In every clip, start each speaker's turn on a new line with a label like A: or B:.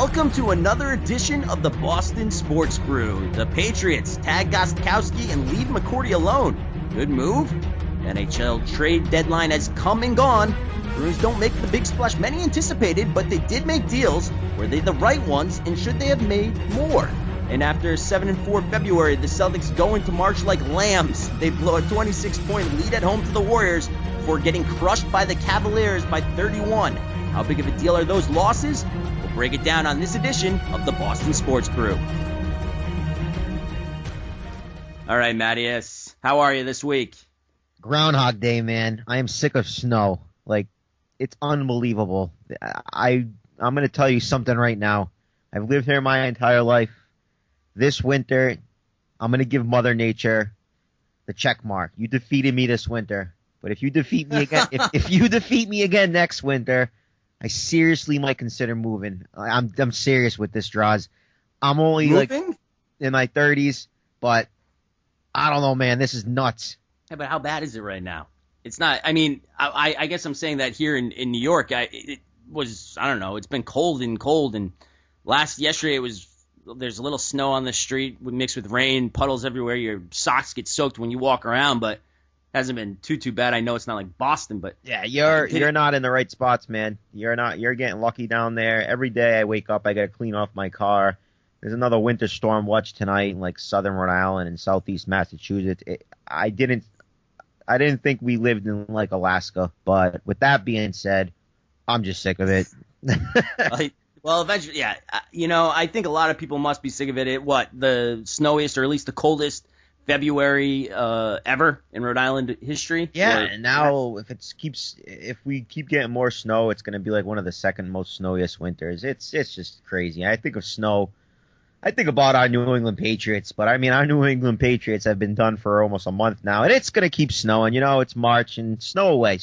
A: Welcome to another edition of the Boston Sports Brew. The Patriots tag Gostkowski and leave McCourty alone. Good move. NHL trade deadline has come and gone. Bruins don't make the big splash many anticipated, but they did make deals. Were they the right ones, and should they have made more? And after a 7-4 February, the Celtics go into March like lambs. They blow a 26-point lead at home to the Warriors before getting crushed by the Cavaliers by 31. How big of a deal are those losses? We'll break it down on this edition of the Boston Sports Brew. All right, Mattious, how are you this week?
B: Groundhog Day, man. I am sick of snow. Like, it's unbelievable. I'm going to tell you something right now. I've lived here my entire life. This winter, I'm going to give Mother Nature the check mark. You defeated me this winter. But if you defeat me again, if you defeat me again next winter, I seriously might consider moving. I'm serious with this, Droz. I'm only
A: Moving?
B: In my 30s, but I don't know, man. This is nuts.
A: Yeah, but how bad is it right now? It's not. I mean, I guess I'm saying that here in New York, it was, I don't know. It's been cold, and yesterday it was. There's a little snow on the street mixed with rain, puddles everywhere. Your socks get soaked when you walk around, but hasn't been too bad. I know it's not like Boston, but
B: yeah, you're not in the right spots, man. You're getting lucky down there. Every day I wake up, I got to clean off my car. There's another winter storm watch tonight in like southern Rhode Island and southeast Massachusetts. I didn't think we lived in like Alaska, but with that being said, I'm just sick of it.
A: Well, eventually, yeah. I think a lot of people must be sick of it. The snowiest or at least the coldest February ever in Rhode Island history.
B: Yeah, and now if we keep getting more snow, it's going to be like one of the second most snowiest winters. It's just crazy. I think of snow. I think about our New England Patriots, but I mean our New England Patriots have been done for almost a month now, and it's going to keep snowing. It's March and snow away.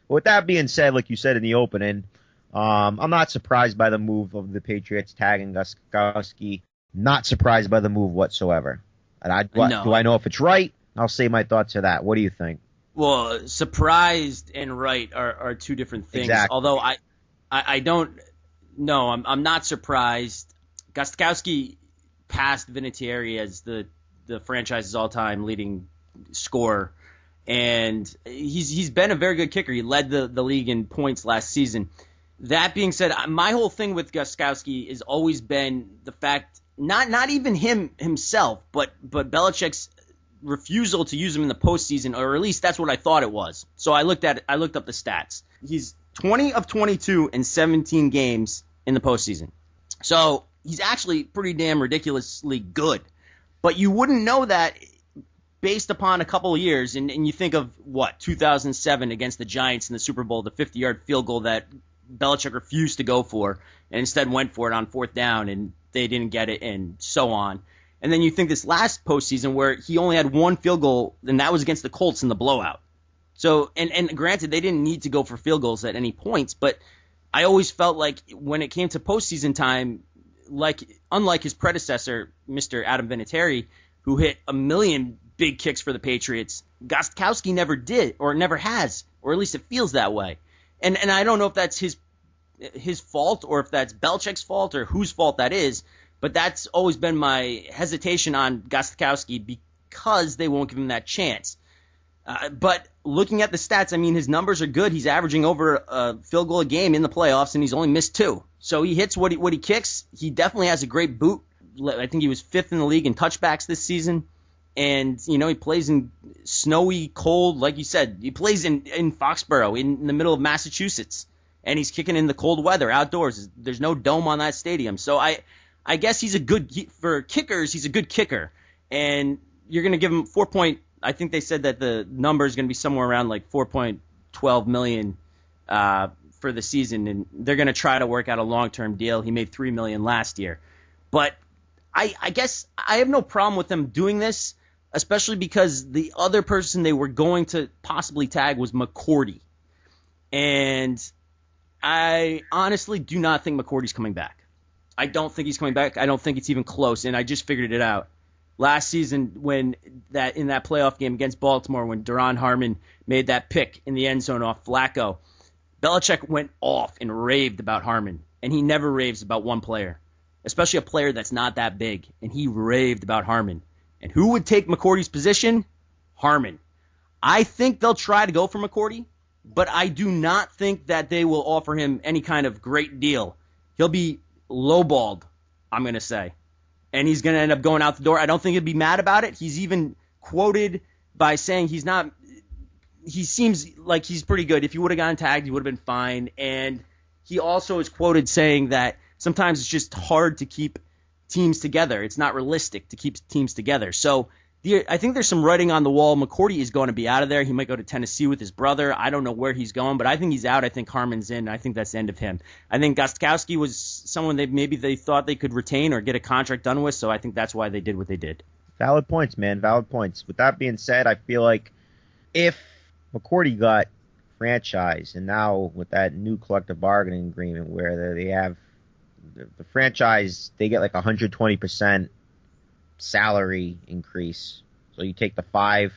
B: But with that being said, like you said in the opening, I'm not surprised by the move of the Patriots tagging Gostkowski. Not surprised by the move whatsoever. And do I know if it's right? I'll say my thoughts to that. What do you think?
A: Well, surprised and right are two different things.
B: Exactly.
A: Although I don't know. I'm not surprised. Gostkowski passed Vinatieri as the franchise's all-time leading scorer, and he's been a very good kicker. He led the league in points last season. That being said, my whole thing with Gostkowski has always been the fact, not even himself, but Belichick's refusal to use him in the postseason, or at least that's what I thought it was. So I looked up the stats. He's 20 of 22 in 17 games in the postseason. So he's actually pretty damn ridiculously good. But you wouldn't know that based upon a couple of years, and you think of 2007 against the Giants in the Super Bowl, the 50-yard field goal that Belichick refused to go for and instead went for it on fourth down, and they didn't get it, and so on. And then you think this last postseason where he only had one field goal, and that was against the Colts in the blowout. So, and granted, they didn't need to go for field goals at any points, but I always felt like when it came to postseason time, unlike his predecessor, Mr. Adam Vinatieri, who hit a million big kicks for the Patriots, Gostkowski never did, or never has, or at least it feels that way. And I don't know if that's his fault or if that's Belichick's fault or whose fault that is, but that's always been my hesitation on Gostkowski because they won't give him that chance. But looking at the stats, I mean, his numbers are good. He's averaging over a field goal a game in the playoffs, and he's only missed 2. So he hits what he kicks. He definitely has a great boot. I think he was 5th in the league in touchbacks this season. And, he plays in snowy, cold, like you said. He plays in Foxborough, in the middle of Massachusetts. And he's kicking in the cold weather, outdoors. There's no dome on that stadium. So I guess for kickers, he's a good kicker. And you're going to give him I think they said that the number is going to be somewhere around like $4.12 million for the season. And they're going to try to work out a long-term deal. He made $3 million last year. But I guess I have no problem with them doing this, especially because the other person they were going to possibly tag was McCourty. And I honestly do not think McCourty's coming back. I don't think he's coming back. I don't think it's even close, and I just figured it out. Last season in that playoff game against Baltimore when Duron Harmon made that pick in the end zone off Flacco, Belichick went off and raved about Harmon. and he never raves about one player, especially a player that's not that big, and he raved about Harmon. And who would take McCourty's position? Harmon. I think they'll try to go for McCourty, but I do not think that they will offer him any kind of great deal. He'll be lowballed, I'm going to say. And he's going to end up going out the door. I don't think he'll be mad about it. He's even quoted by saying he seems like he's pretty good. If he would have gotten tagged, he would have been fine. And he also is quoted saying that sometimes it's just hard to keep teams together. It's not realistic to keep teams together. So I think there's some writing on the wall. McCourty is going to be out of there. He might go to Tennessee with his brother. I don't know where he's going, but I think he's out. I think Harmon's in. I think that's the end of him. I think Gostkowski was someone they thought they could retain or get a contract done with, so I think that's why they did what they did.
B: Valid points, man. Valid points. With that being said, I feel like if McCourty got franchised, and now with that new collective bargaining agreement where they have the franchise, they get like 120% salary increase. So you take the five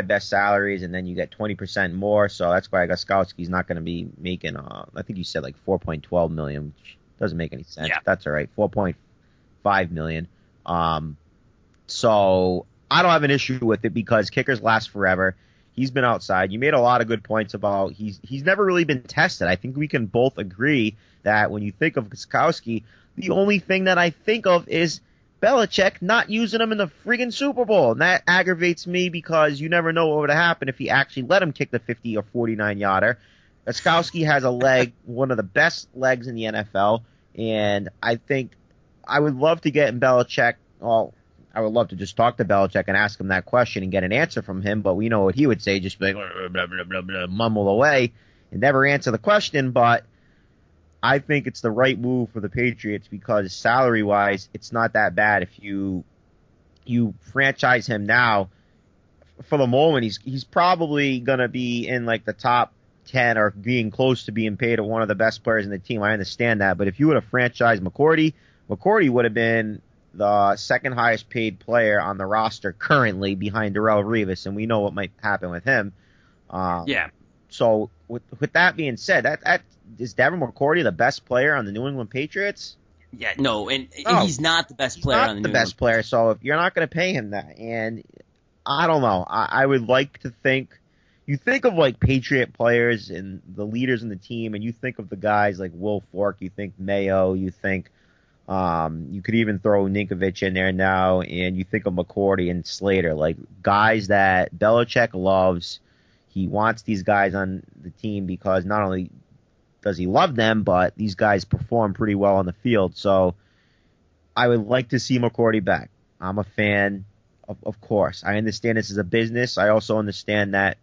B: best salaries, and then you get 20% more. So that's why Gostkowski's not going to be making, I think you said like $4.12 million, which doesn't make any sense.
A: Yeah.
B: That's all right, $4.5 million. So I don't have an issue with it because kickers last forever. He's been outside. You made a lot of good points about he's never really been tested. I think we can both agree that when you think of Gostkowski, the only thing that I think of is Belichick not using him in the friggin' Super Bowl. And that aggravates me because you never know what would have happened if he actually let him kick the 50 or 49-yarder. Gostkowski has a leg, one of the best legs in the NFL, and I think I would love to get in Belichick. Well, I would love to just talk to Belichick and ask him that question and get an answer from him, but we know what he would say, just be like, blah, blah, blah, blah, mumble away and never answer the question. But I think it's the right move for the Patriots because salary-wise, it's not that bad. If you franchise him now, for the moment, he's probably going to be in like the top 10 or being close to being paid one of the best players in the team. I understand that. But if you would have franchised McCourty would have been the second highest paid player on the roster currently behind Darrelle Revis, and we know what might happen with him.
A: Yeah.
B: So with that being said, that is Devin McCourty the best player on the New England Patriots?
A: Yeah, no, and he's not the best player on the New England
B: best player. So if you're not going to pay him that, and I don't know, I would like to think. You think of like Patriot players and the leaders in the team, and you think of the guys like Will Fork, you think Mayo, you think you could even throw Ninkovich in there now, and you think of McCourty and Slater, like guys that Belichick loves. He wants these guys on the team because not only does he love them, but these guys perform pretty well on the field. So I would like to see McCourty back. I'm a fan, of course. I understand this is a business. I also understand that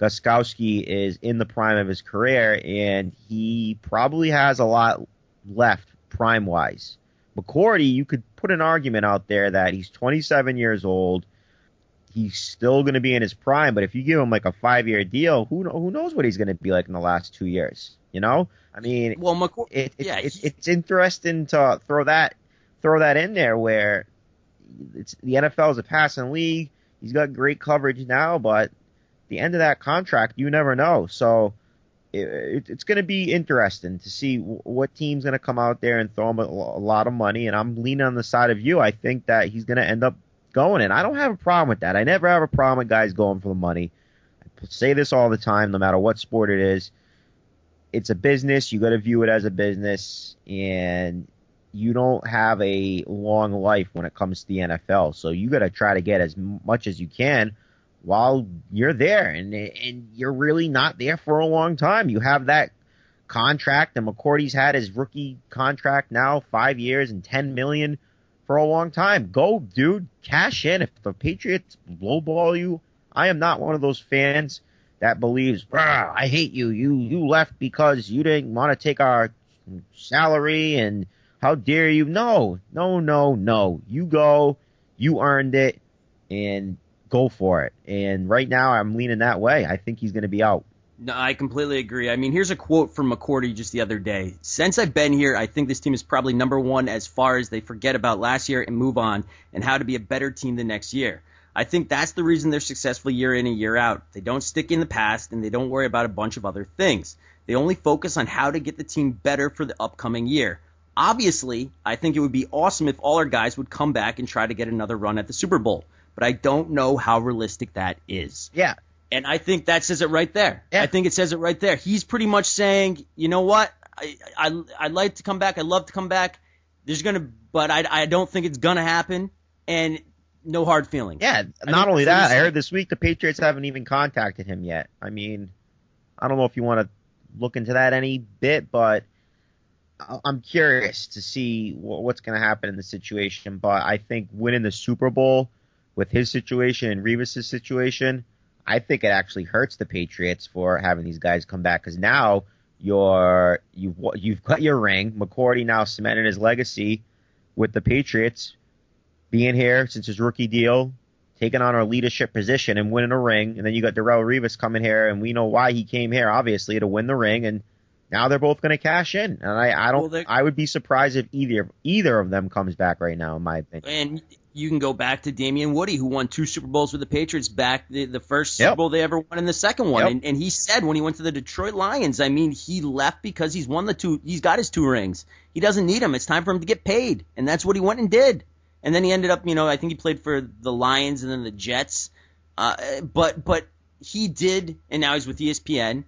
B: Gostkowski is in the prime of his career, and he probably has a lot left prime-wise. McCourty, you could put an argument out there that he's 27 years old. He's still going to be in his prime, but if you give him like a 5-year deal, who knows what he's going to be like in the last 2 years? You know, I mean,
A: well,
B: it's interesting to throw that in there where the NFL is a passing league. He's got great coverage now, but the end of that contract, you never know. So it's going to be interesting to see what team's going to come out there and throw him a lot of money. And I'm leaning on the side of you. I think that he's going to end up going, and I don't have a problem with that. I never have a problem with guys going for the money. I say this all the time, no matter what sport it is. It's a business. You got to view it as a business, and you don't have a long life when it comes to the NFL. So you got to try to get as much as you can while you're there, and you're really not there for a long time. You have that contract, and McCourty's had his rookie contract now, 5 years and $10 million for a long time. Go, dude, cash in. If the Patriots lowball you, I am not one of those fans that believes, I hate you. You left because you didn't want to take our salary, and how dare you? No. You go, you earned it, and go for it. And right now I'm leaning that way. I think he's going to be out.
A: No, I completely agree. I mean, here's a quote from McCourty just the other day. Since I've been here, I think this team is probably number one as far as they forget about last year and move on and how to be a better team the next year. I think that's the reason they're successful year in and year out. They don't stick in the past, and they don't worry about a bunch of other things. They only focus on how to get the team better for the upcoming year. Obviously, I think it would be awesome if all our guys would come back and try to get another run at the Super Bowl. But I don't know how realistic that is.
B: Yeah.
A: And I think that says it right there.
B: Yeah.
A: I think it says it right there. He's pretty much saying, you know what? I'd like to come back. I'd love to come back. But I don't think it's going to happen. And no hard feelings.
B: Yeah, not only that, I heard this week the Patriots haven't even contacted him yet. I mean, I don't know if you want to look into that any bit, but I'm curious to see what's going to happen in the situation. But I think winning the Super Bowl with his situation and Revis's situation, I think it actually hurts the Patriots for having these guys come back, because now you've got your ring. McCourty now cemented his legacy with the Patriots, being here since his rookie deal, taking on a leadership position and winning a ring. And then you got Darrelle Revis coming here, and we know why he came here, obviously, to win the ring. And now they're both going to cash in. And I would be surprised if either of them comes back right now, in my opinion.
A: And you can go back to Damian Woody, who won 2 Super Bowls with the Patriots back the first Super Bowl they ever won, and the second one.
B: Yep.
A: And he said when he went to the Detroit Lions, I mean, he left because he's got his 2 rings. He doesn't need them. It's time for him to get paid. And that's what he went and did. And then he ended up, I think he played for the Lions and then the Jets. But he did, and now he's with ESPN.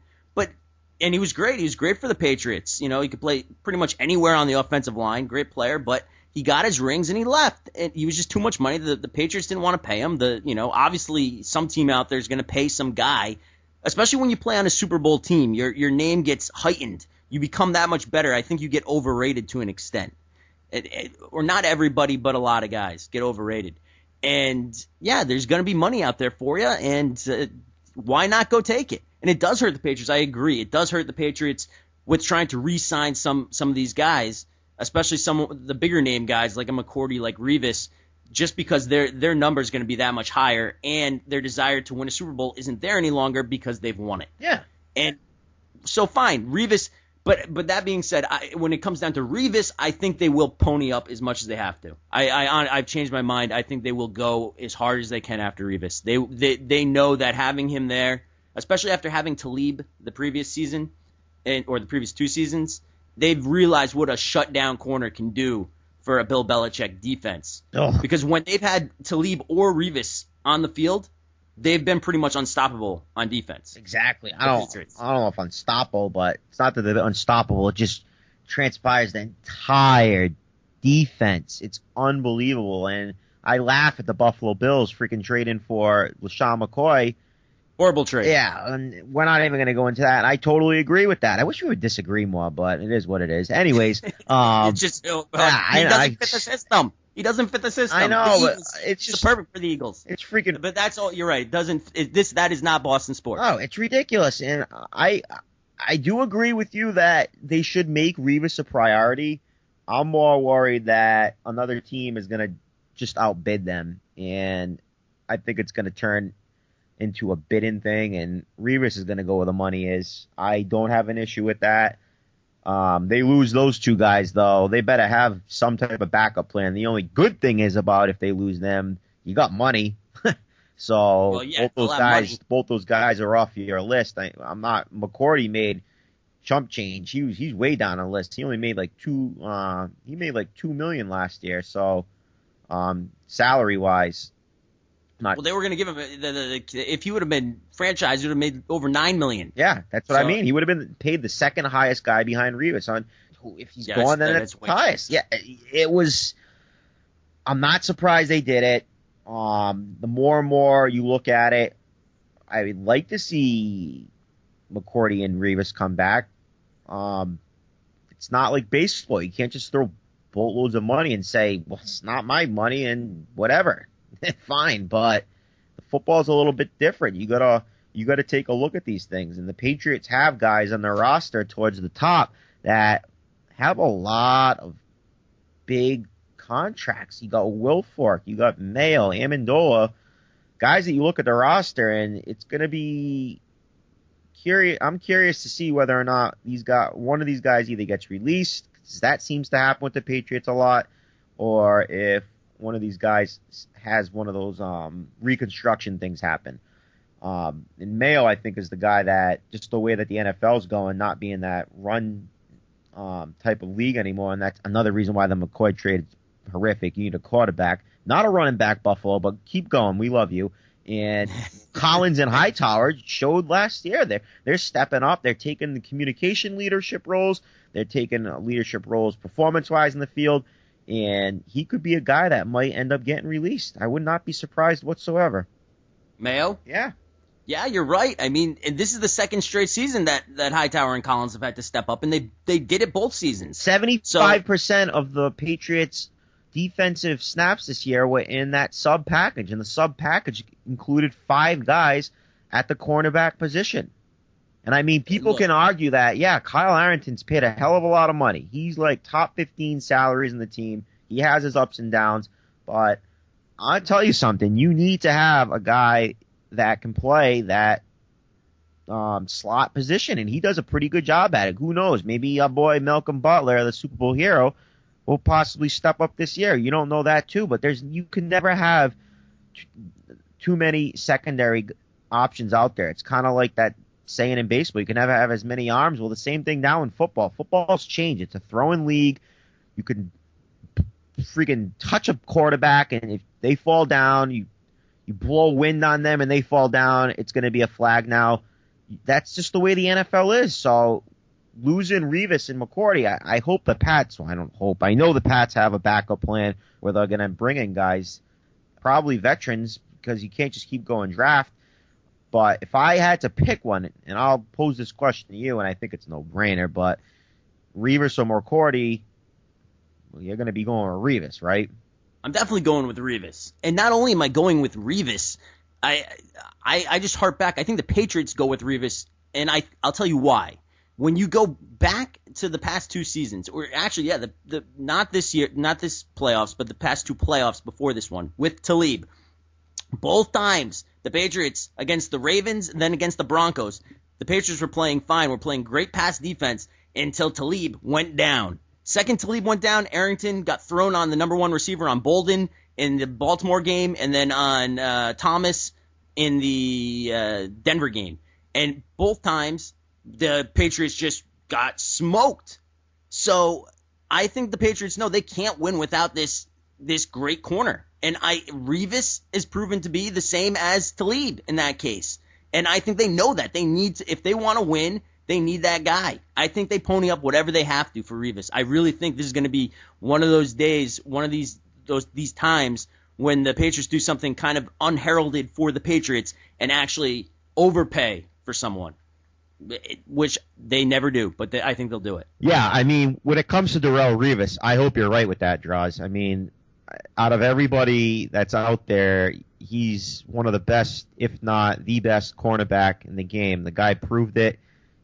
A: And he was great. He was great for the Patriots. He could play pretty much anywhere on the offensive line. Great player, but he got his rings and he left. And he was just too much money. The Patriots didn't want to pay him. Obviously some team out there is going to pay some guy, especially when you play on a Super Bowl team. Your name gets heightened. You become that much better. I think you get overrated to an extent. Or not everybody, but a lot of guys get overrated. And, yeah, there's going to be money out there for you, and why not go take it? And it does hurt the Patriots. I agree. It does hurt the Patriots with trying to re-sign some of these guys, especially some of the bigger name guys like a McCourty, like Revis, just because their number is going to be that much higher, and their desire to win a Super Bowl isn't there any longer because they've won it.
B: Yeah.
A: And so, fine, Revis. But that being said, when it comes down to Revis, I think they will pony up as much as they have to. I've changed my mind. I think they will go as hard as they can after Revis. They know that having him there, especially after having Talib the previous season or the previous 2 seasons, they've realized what a shutdown corner can do for a Bill Belichick defense.
B: Oh.
A: Because when they've had Talib or Revis on the field, they've been pretty much unstoppable on defense.
B: Exactly. I don't know if unstoppable, but it's not that they're unstoppable. It just transpires the entire defense. It's unbelievable. And I laugh at the Buffalo Bills freaking trading for LaShawn McCoy.
A: Horrible trade.
B: Yeah, and we're not even going to go into that. I totally agree with that. I wish we would disagree more, but it is what it is. Anyways.
A: It's just he doesn't fit the system. He doesn't fit the system.
B: I know, but it's just
A: perfect for the Eagles.
B: It's freaking.
A: But that's all. You're right. That is not Boston sports.
B: Oh, it's ridiculous, and I do agree with you that they should make Revis a priority. I'm more worried that another team is going to just outbid them, and I think it's going to turn into a bidding thing, and Revis is going to go where the money is. I don't have an issue with that. They lose those 2 guys, though. They better have some type of backup plan. The only good thing is about if they lose them, you got money. So both those guys are off your list. McCourty made chump change. He's way down on the list. He only made like $2 million last year. So salary wise.
A: Well, they were going to give him if he would have been franchised, he would have made over $9 million.
B: Yeah, that's what I mean. He would have been paid the second highest guy behind Revis. If he's gone, then it's highest. Yeah, it was. I'm not surprised they did it. The more and more you look at it, I would like to see McCourty and Revis come back. It's not like baseball. You can't just throw boatloads of money and say, "Well, it's not my money," and whatever. Fine, but the football's a little bit different. You gotta take a look at these things, and the Patriots have guys on their roster towards the top that have a lot of big contracts. You got Wilfork, you got Mayo, Amendola, guys that you look at the roster, and it's gonna be curious. I'm curious to see whether or not one of these guys either gets released, because that seems to happen with the Patriots a lot, or if one of these guys has one of those reconstruction things happen. And Mayo, I think, is the guy that, just the way that the NFL's going, not being that run type of league anymore, and that's another reason why the McCoy trade is horrific. You need a quarterback, not a running back, Buffalo, but keep going. We love you. And Collins and Hightower showed last year they're stepping up. They're taking the communication leadership roles. They're taking leadership roles performance-wise in the field. And he could be a guy that might end up getting released. I would not be surprised whatsoever.
A: Mayo?
B: Yeah.
A: Yeah, you're right. I mean, and this is the second straight season that Hightower and Collins have had to step up, and they did it both seasons.
B: 75% of the Patriots' defensive snaps this year were in that sub package, and the sub package included 5 guys at the cornerback position. And I mean, people can argue that, yeah, Kyle Arrington's paid a hell of a lot of money. He's like top 15 salaries in the team. He has his ups and downs, but I'll tell you something. You need to have a guy that can play that slot position, and he does a pretty good job at it. Who knows? Maybe our boy Malcolm Butler, the Super Bowl hero, will possibly step up this year. You don't know that too, but you can never have too many secondary options out there. It's kind of like that saying in baseball, you can never have as many arms. Well, the same thing now in football. Football's changed. It's a throwing league. You can freaking touch a quarterback, and if they fall down, you blow wind on them and they fall down, it's going to be a flag now. That's just the way the NFL is. So losing Revis and McCourty, I hope the Pats, well, I don't hope, I know the Pats have a backup plan where they're going to bring in guys, probably veterans, because you can't just keep going draft. But if I had to pick one, and I'll pose this question to you, and I think it's no-brainer, but Revis or McCourty, well, you're going to be going with Revis, right?
A: I'm definitely going with Revis. And not only am I going with Revis, I just harp back. I think the Patriots go with Revis, and I'll tell you why. When you go back to the past 2 seasons, or actually, yeah, the not this year, not this playoffs, but the past 2 playoffs before this one with Talib, both times the Patriots against the Ravens and then against the Broncos, the Patriots were playing fine, were playing great pass defense until Talib went down. Second Talib went down, Arrington got thrown on the number 1 receiver on Bolden in the Baltimore game, and then on Thomas in the Denver game. And both times, the Patriots just got smoked. So I think the Patriots know they can't win without this great corner. And Revis is proven to be the same as Talib in that case. And I think they know that. They need to, if they want to win, they need that guy. I think they pony up whatever they have to for Revis. I really think this is going to be one of those days, one of these times when the Patriots do something kind of unheralded for the Patriots and actually overpay for someone, which they never do, but I think they'll do it.
B: Yeah, I mean, when it comes to Darrelle Revis, I hope you're right with that, Droz. I mean, out of everybody that's out there, he's one of the best, if not the best, cornerback in the game. The guy proved it.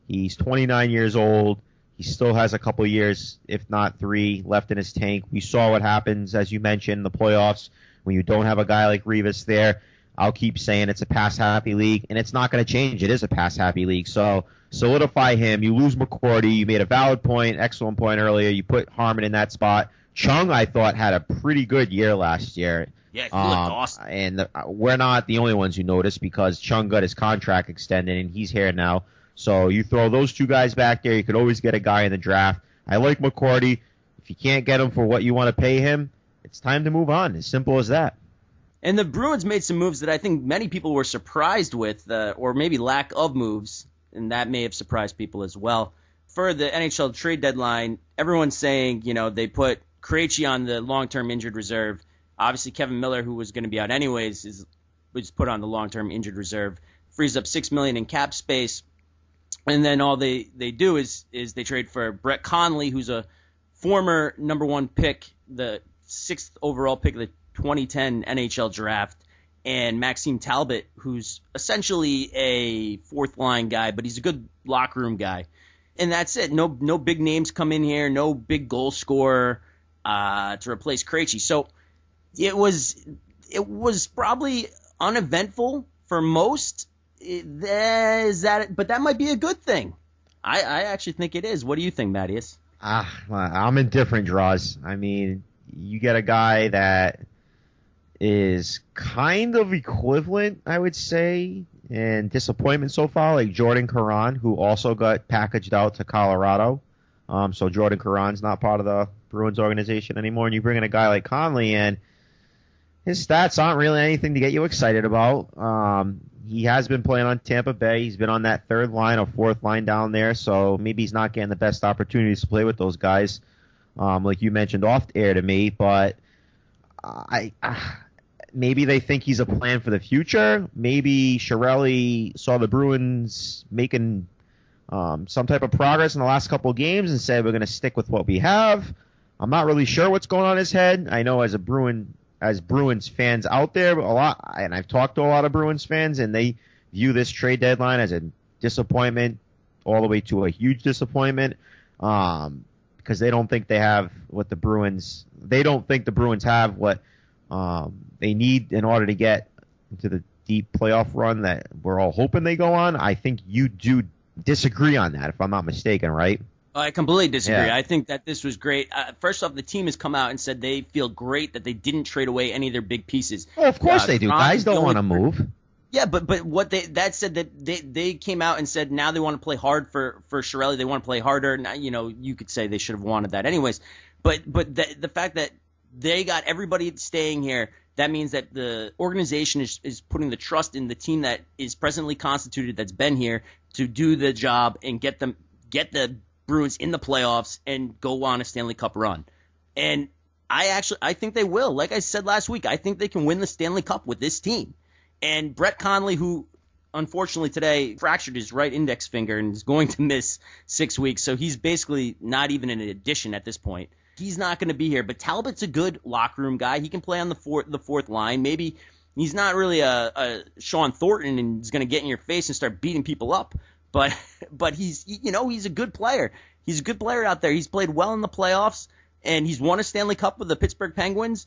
B: He's 29 years old. He still has a couple years, if not 3, left in his tank. We saw what happens, as you mentioned, in the playoffs when you don't have a guy like Revis there. I'll keep saying it's a pass-happy league, and it's not going to change. It is a pass-happy league. So solidify him. You lose McCourty. You made a valid point, excellent point earlier. You put Harmon in that spot. Chung, I thought, had a pretty good year last year.
A: Yeah, he looked awesome.
B: And we're not the only ones who noticed because Chung got his contract extended, and he's here now. So you throw those 2 guys back there, you could always get a guy in the draft. I like McCourty. If you can't get him for what you want to pay him, it's time to move on. As simple as that.
A: And the Bruins made some moves that I think many people were surprised with, or maybe lack of moves, and that may have surprised people as well. For the NHL trade deadline, everyone's saying, they put Krejci on the long-term injured reserve. Obviously, Kevin Miller, who was going to be out anyways, was put on the long-term injured reserve. Frees up $6 million in cap space. And then all they do is they trade for Brett Conley, who's a former number 1 pick, the 6th overall pick of the 2010 NHL draft, and Maxime Talbot, who's essentially a 4th-line guy, but he's a good locker room guy. And that's it. No big names come in here, no big goal scorer to replace Krejci. So it was probably uneventful for most. But that might be a good thing. I actually think it is. What do you think, Mattious?
B: I'm indifferent, Droz. I mean, you get a guy that is kind of equivalent, I would say, and disappointment so far, like Jordan Caron, who also got packaged out to Colorado. So Jordan Caron's not part of the Bruins organization anymore, and you bring in a guy like Conley, and his stats aren't really anything to get you excited about. He has been playing on Tampa Bay. He's been on that third line or fourth line down there, so maybe he's not getting the best opportunities to play with those guys, like you mentioned off air to me. But maybe they think he's a plan for the future. Maybe Chiarelli saw the Bruins making some type of progress in the last couple of games and said we're going to stick with what we have. I'm not really sure what's going on in his head. I know as Bruins fans out there, a lot, and I've talked to a lot of Bruins fans, and they view this trade deadline as a disappointment, all the way to a huge disappointment, because they don't think they have what the Bruins. They don't think the Bruins have what they need in order to get into the deep playoff run that we're all hoping they go on. I think you do disagree on that, if I'm not mistaken, right?
A: I completely disagree.
B: Yeah.
A: I think that this was great. First off, the team has come out and said they feel great that they didn't trade away any of their big pieces.
B: Well, of course they do. Guys don't want to move.
A: Yeah, but what that said that they came out and said now they want to play hard for Chiarelli. They want to play harder. Now, you could say they should have wanted that anyways. But the fact that they got everybody staying here, that means that the organization is putting the trust in the team that is presently constituted, that's been here, to do the job and get the Bruins in the playoffs and go on a Stanley Cup run. And I think they will. Like I said last week, I think they can win the Stanley Cup with this team. And Brett Conley, who unfortunately today fractured his right index finger and is going to miss 6 weeks, so he's basically not even an addition at this point. He's not going to be here. But Talbot's a good locker room guy. He can play on the fourth line. Maybe he's not really a Sean Thornton and is going to get in your face and start beating people up. But he's a good player. He's a good player out there. He's played well in the playoffs, and he's won a Stanley Cup with the Pittsburgh Penguins.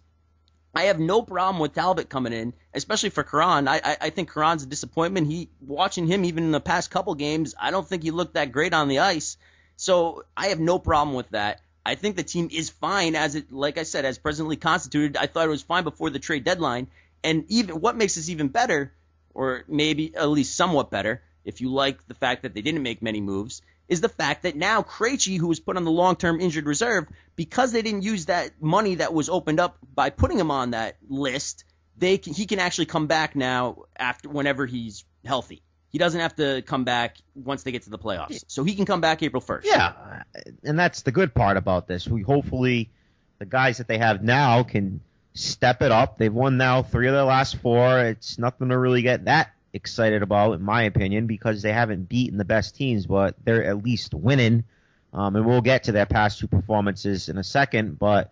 A: I have no problem with Talbot coming in, especially for Caron. I think Caron's a disappointment. Watching him even in the past couple games, I don't think he looked that great on the ice. So I have no problem with that. I think the team is fine like I said, as presently constituted. I thought it was fine before the trade deadline. And even what makes this even better, or maybe at least somewhat better, if you like the fact that they didn't make many moves, is the fact that now Krejci, who was put on the long-term injured reserve, because they didn't use that money that was opened up by putting him on that list, he can actually come back now whenever he's healthy. He doesn't have to come back once they get to the playoffs. So he can come back April 1st.
B: Yeah, and that's the good part about this. Hopefully the guys that they have now can step it up. They've won now 3 of their last 4. It's nothing to really get that excited about, in my opinion, because they haven't beaten the best teams, but they're at least winning. And we'll get to their past 2 performances in a second. But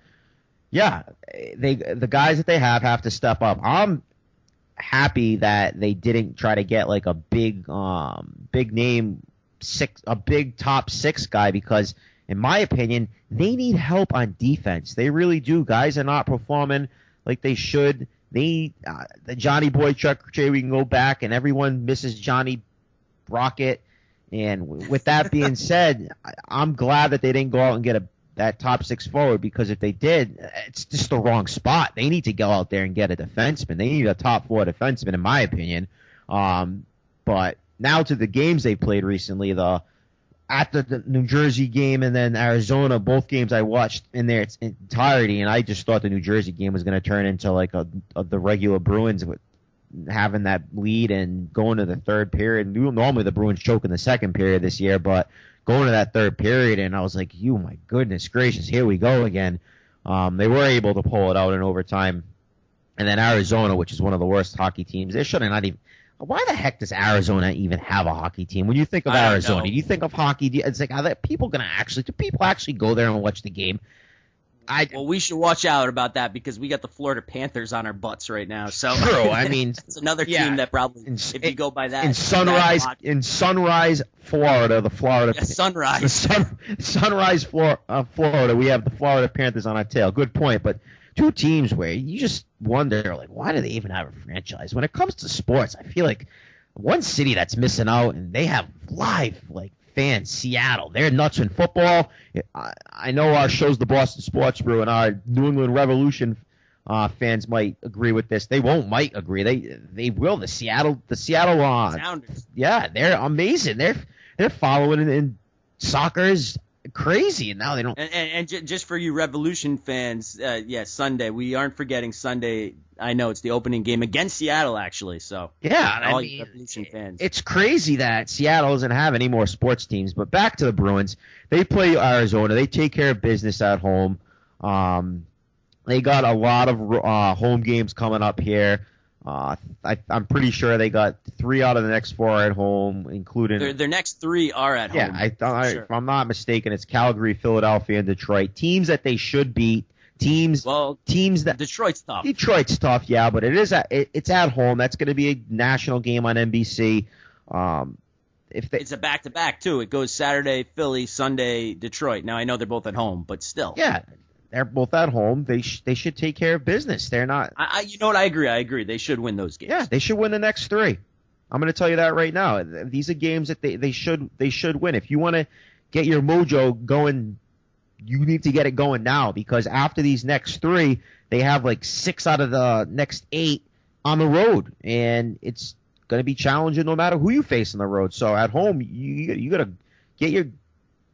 B: yeah, the guys that they have to step up. I'm happy that they didn't try to get like a big name a big top 6 guy, because in my opinion they need help on defense. They really do. Guys are not performing like they should. The Johnny Boychuk trade, we can go back, and everyone misses Johnny Rocket. And with that being said, I'm glad that they didn't go out and get that top 6 forward, because if they did, it's just the wrong spot. They need to go out there and get a defenseman. They need a top 4 defenseman, in my opinion. But now to the games they played recently, at the New Jersey game and then Arizona, both games I watched in their entirety, and I just thought the New Jersey game was going to turn into like the regular Bruins with having that lead and going to the third period. Normally the Bruins choke in the second period this year, but going to that third period, and I was like, my goodness gracious, here we go again. They were able to pull it out in overtime. And then Arizona, which is one of the worst hockey teams, they should have not even. Why the heck does Arizona even have a hockey team? When you think of Arizona, do you think of hockey? It's like, do people actually go there and watch the game?
A: Well, we should watch out about that, because we got the Florida Panthers on our butts right now. So
B: true. I mean,
A: it's another team that probably, if you go by that,
B: in Sunrise, Florida, the Florida Sunrise, Florida, we have the Florida Panthers on our tail. Good point, but 2 teams where you just wonder, like, why do they even have a franchise? When it comes to sports, I feel like one city that's missing out, and they have live, like, fans, Seattle. They're nuts in football. I know our show's the Boston Sports Brew, and our New England Revolution fans might agree with this. They might agree. They will. The Seattle
A: Sounders.
B: Yeah, they're amazing. They're following and soccer is crazy, and now they don't.
A: And just for you Revolution fans, Sunday. We aren't forgetting Sunday. I know it's the opening game against Seattle, actually. So
B: yeah,
A: all you Revolution fans.
B: It's crazy that Seattle doesn't have any more sports teams. But back to the Bruins, they play Arizona. They take care of business at home. They got a lot of home games coming up here. I'm pretty sure they got 3 out of the next 4 at home, including
A: their next 3 are at home.
B: Yeah,
A: sure.
B: If I'm not mistaken, it's Calgary, Philadelphia, and Detroit. Teams that they should beat. Teams that
A: Detroit's tough.
B: Detroit's tough, yeah, but it's at home. That's going to be a national game on NBC.
A: It's a back-to-back too. It goes Saturday Philly, Sunday Detroit. Now I know they're both at home, but still.
B: Yeah. They're both at home. They should take care of business. They're not.
A: You know what? I agree. They should win those games.
B: Yeah, they should win the next 3. I'm going to tell you that right now. These are games that they should win. If you want to get your mojo going, you need to get it going now, because after these next 3, they have like 6 out of the next 8 on the road, and it's going to be challenging no matter who you face on the road. So at home, you got to get your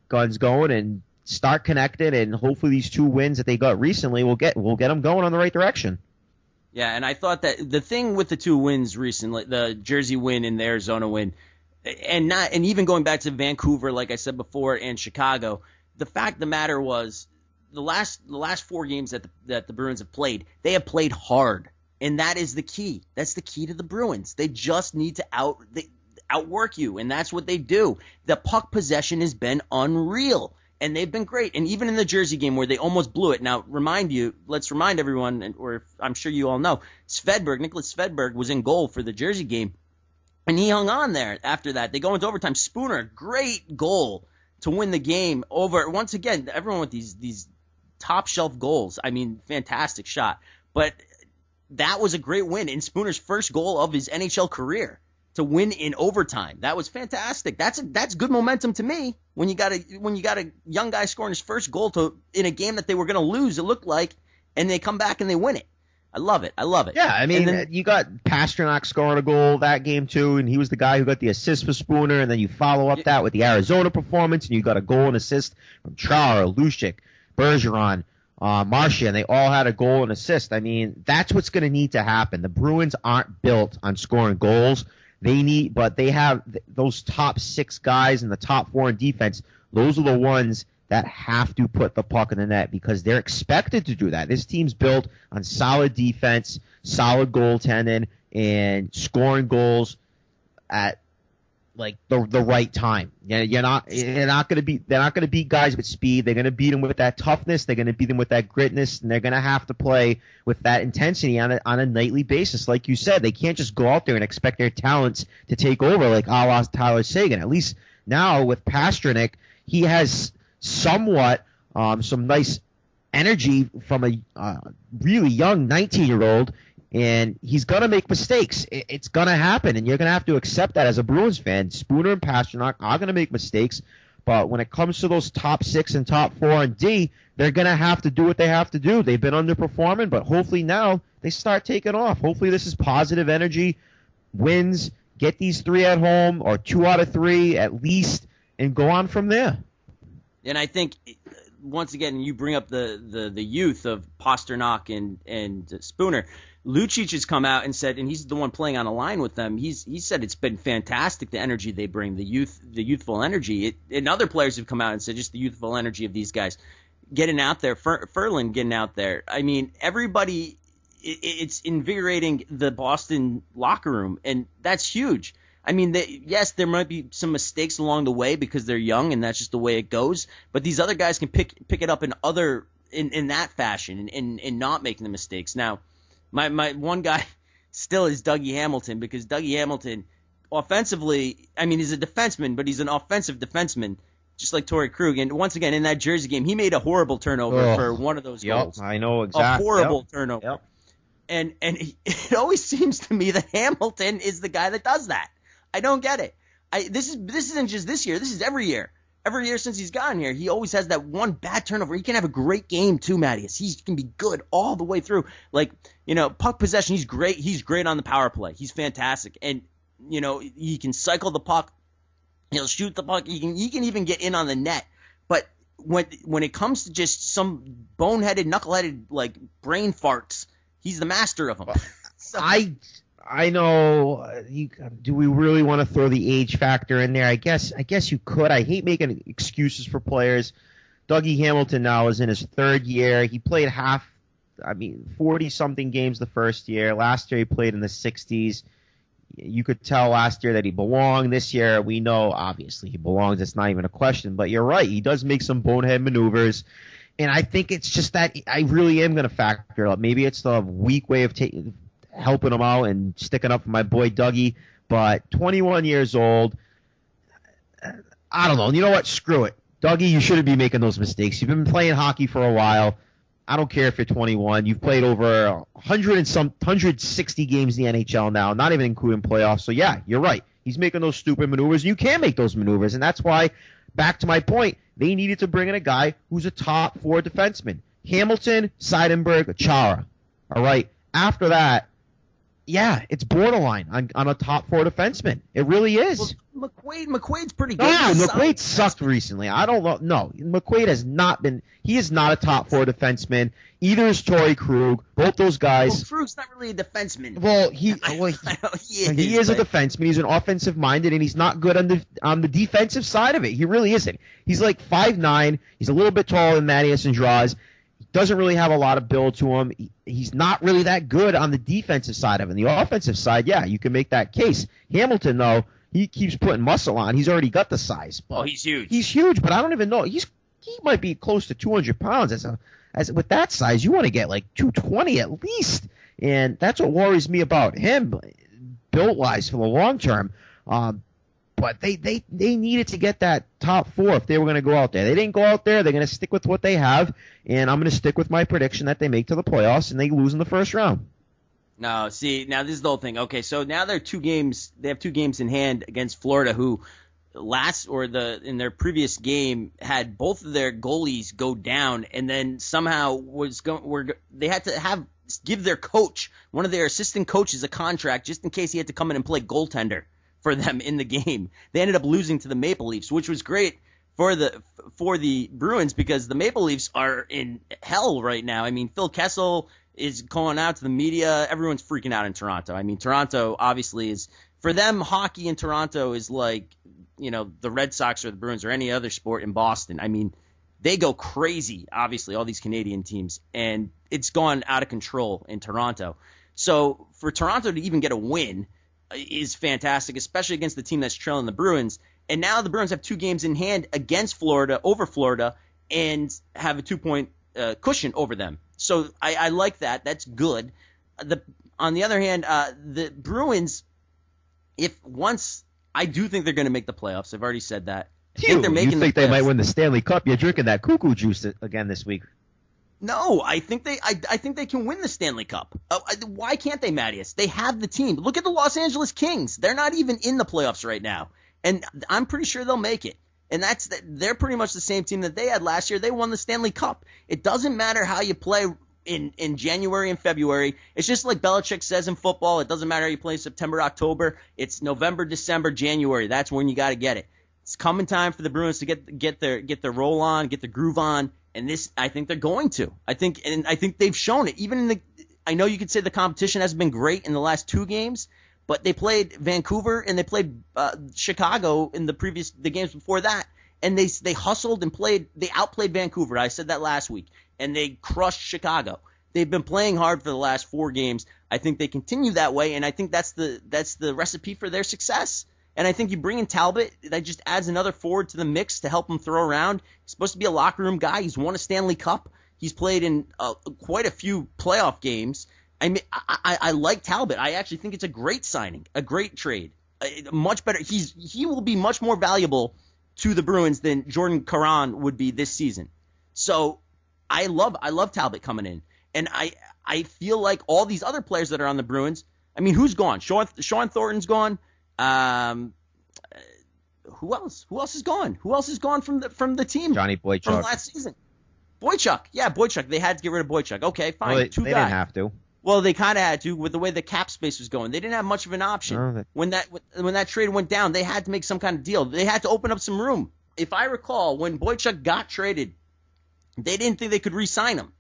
B: guns going and start connected, and hopefully these 2 wins that they got recently will get them going on the right direction.
A: Yeah, and I thought that the thing with the 2 wins recently, the Jersey win and the Arizona win, and even going back to Vancouver, like I said before, and Chicago, the fact of the matter was the last 4 games that the Bruins have played, they have played hard, and that is the key. That's the key to the Bruins. They just need to outwork you, and that's what they do. The puck possession has been unreal. And they've been great. And even in the Jersey game where they almost blew it. Now, let's remind everyone, or I'm sure you all know, Nicholas Svedberg was in goal for the Jersey game. And he hung on there after that. They go into overtime. Spooner, great goal to win the game over. Once again, everyone with these top shelf goals. I mean, fantastic shot. But that was a great win in Spooner's first goal of his NHL career. To win in overtime. That was fantastic. That's good momentum to me when you got a young guy scoring his first goal in a game that they were going to lose, it looked like, and they come back and they win it. I love it. Yeah,
B: I mean, you got Pastrnak scoring a goal that game too, and he was the guy who got the assist for Spooner, and then you follow up that with the Arizona performance, and you got a goal and assist from Chara, Lucic, Bergeron, Marchand, and they all had a goal and assist. I mean, that's what's going to need to happen. The Bruins aren't built on scoring goals. But they have those top 6 guys and the top 4 in defense. Those are the ones that have to put the puck in the net because they're expected to do that. This team's built on solid defense, solid goaltending, and scoring goals at like the right time. They're not going to beat guys with speed. They're going to beat them with that toughness. They're going to beat them with that gritness, and they're going to have to play with that intensity on a nightly basis. Like you said, they can't just go out there and expect their talents to take over like a la Tyler Seguin. At least now with Pastrnak, he has somewhat some nice energy from a really young 19-year-old. And he's going to make mistakes. It's going to happen, and you're going to have to accept that as a Bruins fan. Spooner and Pastrnak are going to make mistakes, but when it comes to those top 6 and top 4 on D, they're going to have to do what they have to do. They've been underperforming, but hopefully now they start taking off. Hopefully this is positive energy, wins, get these 3 at home or 2 out of 3 at least, and go on from there.
A: And I think once again, you bring up the youth of Pastrnak and Spooner. Lucic has come out and said, and he's the one playing on a line with them. He said it's been fantastic, the energy they bring, the youthful energy. And other players have come out and said just the youthful energy of these guys getting out there. Ferland getting out there. I mean, everybody. It's invigorating the Boston locker room, and that's huge. I mean, yes, there might be some mistakes along the way because they're young, and that's just the way it goes. But these other guys can pick it up in that fashion and not making the mistakes. Now, my one guy still is Dougie Hamilton, because Dougie Hamilton, offensively, I mean, he's a defenseman, but he's an offensive defenseman, just like Torrey Krug. And once again, in that Jersey game, he made a horrible turnover for one of those goals.
B: I know exactly.
A: A horrible turnover. Yep. And it always seems to me that Hamilton is the guy that does that. I don't get it. This isn't just this year. This is every year. every year since he's gotten here, he always has that one bad turnover. He can have a great game too, Mattious. He can be good all the way through. Like, puck possession, he's great. He's great on the power play. He's fantastic. And, he can cycle the puck. He'll shoot the puck. He can even get in on the net. But when it comes to just some boneheaded, knuckleheaded, like, brain farts, he's the master of them. So,
B: I know. Do we really want to throw the age factor in there? I guess you could. I hate making excuses for players. Dougie Hamilton now is in his third year. He played 40-something games the first year. Last year he played in the 60s. You could tell last year that he belonged. This year we know, obviously, he belongs. It's not even a question. But you're right. He does make some bonehead maneuvers. And I think it's just that I really am going to factor up. Maybe it's the weak way of helping him out and sticking up for my boy Dougie. But 21 years old, I don't know. You know what? Screw it. Dougie, you shouldn't be making those mistakes. You've been playing hockey for a while. I don't care if you're 21. You've played over 160 games in the NHL now, not even including playoffs. So, yeah, you're right. He's making those stupid maneuvers. You can make those maneuvers, and that's why, back to my point, they needed to bring in a guy who's a top 4 defenseman. Hamilton, Seidenberg, Chara. All right? After that, yeah, it's borderline on a top 4 defenseman. It really is.
A: Well, McQuaid's pretty good.
B: No, McQuaid sucked recently. I don't know. No, McQuaid has not been. He is not a top 4 defenseman. Either is Torrey Krug. Both those guys.
A: Well, Krug's not really a defenseman.
B: Well, he is a defenseman. He's an offensive minded, and he's not good on the defensive side of it. He really isn't. He's like 5'9". He's a little bit taller than Mattious and Droz. Doesn't really have a lot of build to him. He's not really that good on the defensive side of it. On the offensive side, yeah, you can make that case. Hamilton, though, he keeps putting muscle on. He's already got the size.
A: Oh, he's huge.
B: He's huge, but I don't even know. He might be close to 200 pounds. As with that size, you want to get like 220 at least, and that's what worries me about him, built-wise for the long term. But they needed to get that top 4 if they were going to go out there. They didn't go out there. They're going to stick with what they have, and I'm going to stick with my prediction that they make to the playoffs and they lose in the first round.
A: No, see, now this is the whole thing. Okay, so now they're 2 games. They have 2 games in hand against Florida, who in their previous game had both of their goalies go down, and then somehow they had to give their coach, one of their assistant coaches, a contract just in case he had to come in and play goaltender for them in the game. They ended up losing to the Maple Leafs, which was great for the Bruins because the Maple Leafs are in hell right now. I mean, Phil Kessel is calling out to the media. Everyone's freaking out in Toronto. I mean, Toronto obviously is, for them, hockey in Toronto is like, the Red Sox or the Bruins or any other sport in Boston. I mean, they go crazy, obviously, all these Canadian teams, and it's gone out of control in Toronto. So for Toronto to even get a win is fantastic, especially against the team that's trailing the Bruins. And now the Bruins have 2 games in hand against Florida, over Florida, and have a 2-point cushion over them. So I like that. That's good. On the other hand, the Bruins, I do think they're going to make the playoffs. I've already said that.
B: You think they might win the Stanley Cup? You're drinking that cuckoo juice again this week.
A: No, I think they can win the Stanley Cup. Why can't they, Mattious? They have the team. Look at the Los Angeles Kings. They're not even in the playoffs right now, and I'm pretty sure they'll make it. And they're pretty much the same team that they had last year. They won the Stanley Cup. It doesn't matter how you play in January and February. It's just like Belichick says in football. It doesn't matter how you play in September, October. It's November, December, January. That's when you got to get it. It's coming time for the Bruins to get their roll on, get the groove on. And this, I think they're going to. I think they've shown it. Even I know you could say the competition hasn't been great in the last 2 games, but they played Vancouver and they played Chicago in the games before that, and they hustled and played. They outplayed Vancouver. I said that last week, and they crushed Chicago. They've been playing hard for the last 4 games. I think they continue that way, and I think that's the recipe for their success. And I think you bring in Talbot, that just adds another forward to the mix to help him throw around. He's supposed to be a locker room guy. He's won a Stanley Cup. He's played in quite a few playoff games. I mean, I like Talbot. I actually think it's a great signing, a great trade, much better. He will be much more valuable to the Bruins than Jordan Caron would be this season. So I love Talbot coming in, and I feel like all these other players that are on the Bruins. I mean, who's gone? Sean Thornton's gone. who else? Who else is gone? Who else is gone from the team?
B: Johnny Boychuk
A: from last season. Boychuk, yeah, Boychuk. They had to get rid of Boychuk. Okay, fine.
B: Well,
A: Two
B: they
A: guys.
B: didn't have to.
A: Well, they kind of had to with the way the cap space was going. They didn't have much of an option. When that trade went down, they had to make some kind of deal. They had to open up some room. If I recall, when Boychuk got traded, they didn't think they could re-sign him.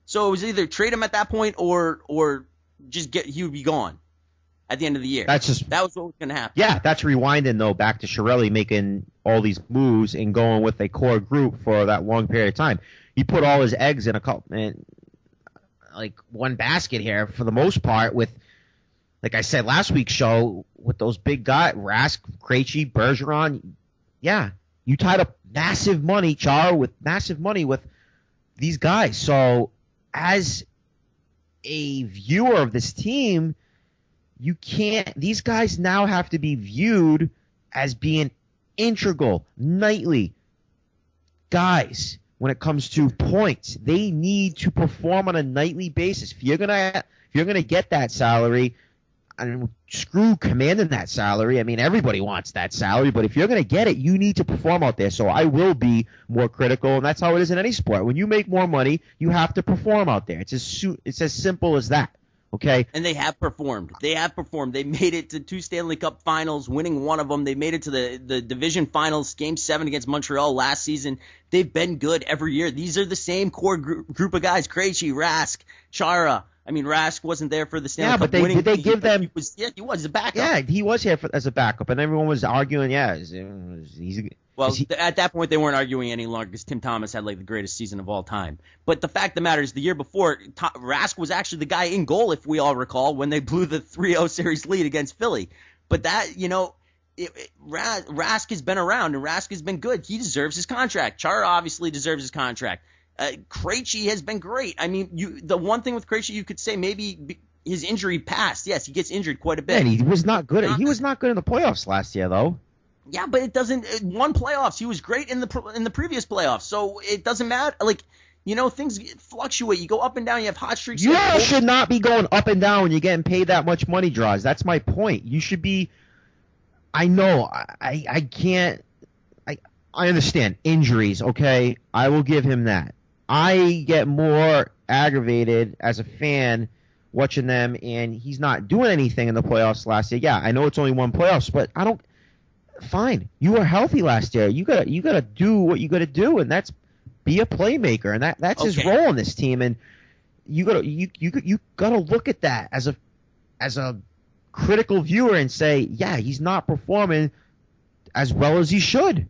A: So it was either trade him at that point or just he would be gone at the end of the year. That was what was going to happen.
B: Yeah, that's rewinding though back to Chiarelli making all these moves and going with a core group for that long period of time. He put all his eggs in one basket here for the most part with, like I said last week's show, with those big guys, Rask, Krejci, Bergeron. Yeah, you tied up massive money, Char, with massive money with these guys. So as a viewer of this team, these guys now have to be viewed as being integral, nightly guys. When it comes to points, they need to perform on a nightly basis. If you're gonna get that salary, and screw commanding that salary. I mean, everybody wants that salary, but if you're gonna get it, you need to perform out there. So I will be more critical, and that's how it is in any sport. When you make more money, you have to perform out there. It's as simple as that. Okay.
A: And they have performed. They made it to 2 Stanley Cup finals, winning one of them. They made it to the division finals, Game 7 against Montreal last season. They've been good every year. These are the same core group of guys, Krejci, Rask, Chara. I mean, Rask wasn't there for the Stanley Cup winning.
B: Did they give them?
A: He was a backup.
B: Yeah, he was here as a backup, and everyone was arguing,
A: at that point, they weren't arguing any longer because Tim Thomas had the greatest season of all time. But the fact of the matter is, the year before, Rask was actually the guy in goal, if we all recall, when they blew the 3-0 series lead against Philly. But that, Rask has been around, and Rask has been good. He deserves his contract. Chara obviously deserves his contract. Krejci has been great. I mean, the one thing with Krejci, you could say maybe his injury passed. Yes, he gets injured quite a bit.
B: And he was not good. He was not good in the playoffs last year, though.
A: Yeah, but it doesn't. Won playoffs. He was great in the previous playoffs, so it doesn't matter. Things fluctuate. You go up and down. You have hot streaks.
B: You should not be going up and down when you're getting paid that much money, Droz. That's my point. You should be. I know. I can't. I understand injuries. Okay, I will give him that. I get more aggravated as a fan watching them, and he's not doing anything in the playoffs last year. Yeah, I know it's only one playoffs, but I don't. Fine, you were healthy last year. You gotta do what you gotta do, and that's be a playmaker, and that's
A: okay.
B: His role in this team. And you gotta look at that as a critical viewer and say, yeah, he's not performing as well as he should.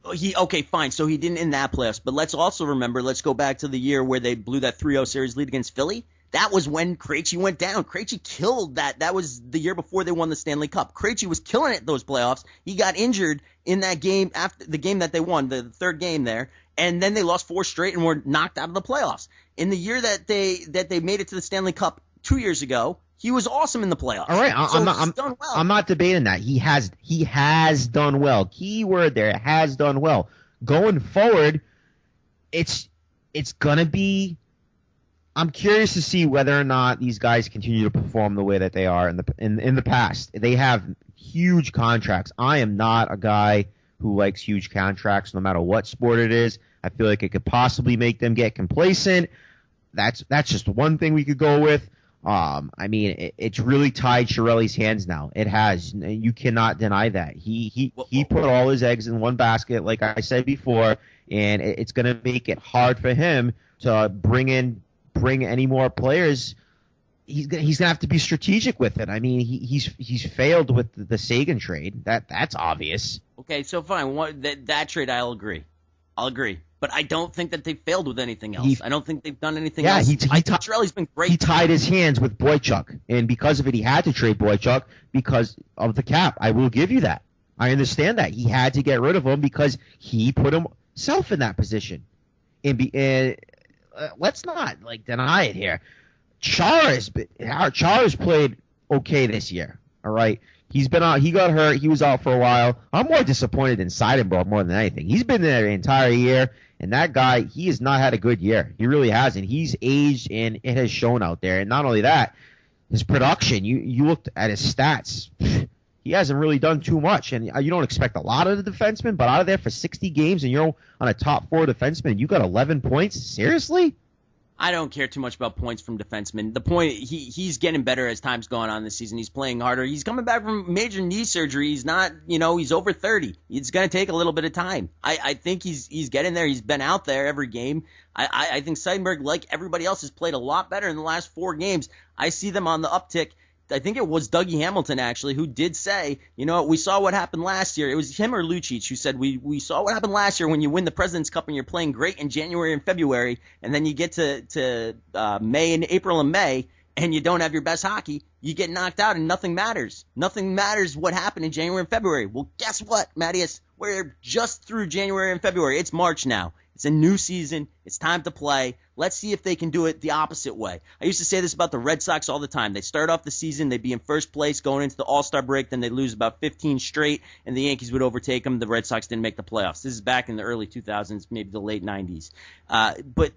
A: Okay, fine. So he didn't in that playoffs, but let's also remember. Let's go back to the year where they blew that 3-0 series lead against Philly. That was when Krejci went down. Krejci killed that. That was the year before they won the Stanley Cup. Krejci was killing it those playoffs. He got injured in that game after the game that they won, the third game there, and then they lost 4 straight and were knocked out of the playoffs. In the year that they made it to the Stanley Cup 2 years ago, he was awesome in the playoffs.
B: All right,
A: he's done well.
B: I'm not debating that. He has done well. Key word there, has done well. Going forward, it's gonna be. I'm curious to see whether or not these guys continue to perform the way that they are in the past. They have huge contracts. I am not a guy who likes huge contracts, no matter what sport it is. I feel like it could possibly make them get complacent. That's just one thing we could go with. I mean, it's really tied Chiarelli's hands now. It has. You cannot deny that. He put all his eggs in one basket, like I said before, and it's going to make it hard for him to bring any more players. He's gonna have to be strategic with it. I mean, he's failed with the Sagan trade. That's obvious.
A: Okay, so fine. That trade, I'll agree. But I don't think that they failed with anything else. I don't think they've done anything else. Chiarelli's been great.
B: He tied his hands with Boychuk, and because of it, he had to trade Boychuk because of the cap. I will give you that. I understand that. He had to get rid of him because he put himself in that position. And let's not deny it here. Chara's played okay this year. All right. He's been out. He got hurt. He was out for a while. I'm more disappointed in Seidenberg more than anything. He's been there the entire year, and that guy, he has not had a good year. He really hasn't. He's aged, and it has shown out there. And not only that, his production. You looked at his stats. he hasn't really done too much. And you don't expect a lot of the defensemen, but out of there for 60 games and you're on a top 4 defenseman and you got 11 points? Seriously?
A: I don't care too much about points from defensemen. The point, he's getting better as time's going on this season. He's playing harder. He's coming back from major knee surgery. He's not, he's over 30. It's going to take a little bit of time. I think he's getting there. He's been out there every game. I think Seidenberg, like everybody else, has played a lot better in the last 4 games. I see them on the uptick. I think it was Dougie Hamilton, actually, who did say, we saw what happened last year. It was him or Lucic who said, we saw what happened last year when you win the President's Cup and you're playing great in January and February, and then you get to April and May, and you don't have your best hockey, you get knocked out and nothing matters. Nothing matters what happened in January and February. Well, guess what, Mattious? We're just through January and February. It's March now. It's a new season. It's time to play. Let's see if they can do it the opposite way. I used to say this about the Red Sox all the time. They start off the season, they'd be in first place going into the All-Star break, then they'd lose about 15 straight, and the Yankees would overtake them. The Red Sox didn't make the playoffs. This is back in the early 2000s, maybe the late 90s. But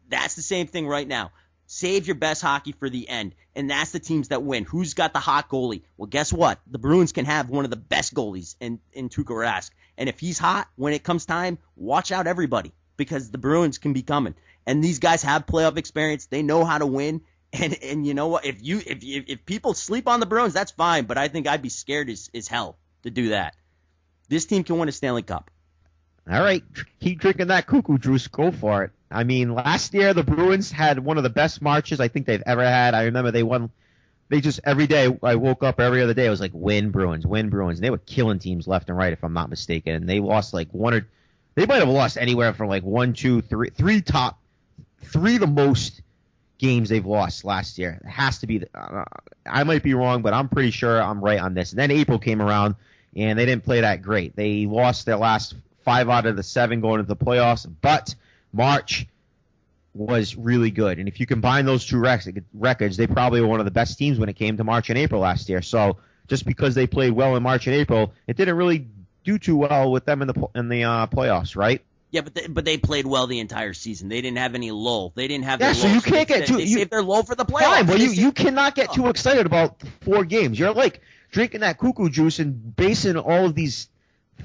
A: that's the same thing right now. Save your best hockey for the end, and that's the teams that win. Who's got the hot goalie? Well, guess what? The Bruins can have one of the best goalies in Tuukka Rask. And if he's hot when it comes time, watch out everybody, because the Bruins can be coming. And these guys have playoff experience. They know how to win. And you know what? If people sleep on the Bruins, that's fine. But I think I'd be scared as hell to do that. This team can win a Stanley Cup.
B: All right. Keep drinking that cuckoo juice. Go for it. I mean, last year the Bruins had one of the best marches I think they've ever had. I remember they won. They just, every day, I woke up every other day, it was like, win Bruins, win Bruins. And they were killing teams left and right, if I'm not mistaken. And they lost like they might have lost anywhere from like 1, 2, 3, three the most games they've lost last year. It has to be. I might be wrong, but I'm pretty sure I'm right on this. And then April came around, and they didn't play that great. They lost their last 5 out of the 7 going into the playoffs, but March was really good. And if you combine those two records, they probably were one of the best teams when it came to March and April last year. So just because they played well in March and April, it didn't really do too well with them in the playoffs, right?
A: Yeah, but they played well the entire season. They didn't have any lull. They didn't have their
B: so
A: lull.
B: you can't get too.
A: They saved their lull for the playoffs.
B: Fine, well, you cannot get too excited about 4 games. You're like drinking that cuckoo juice and basing all of these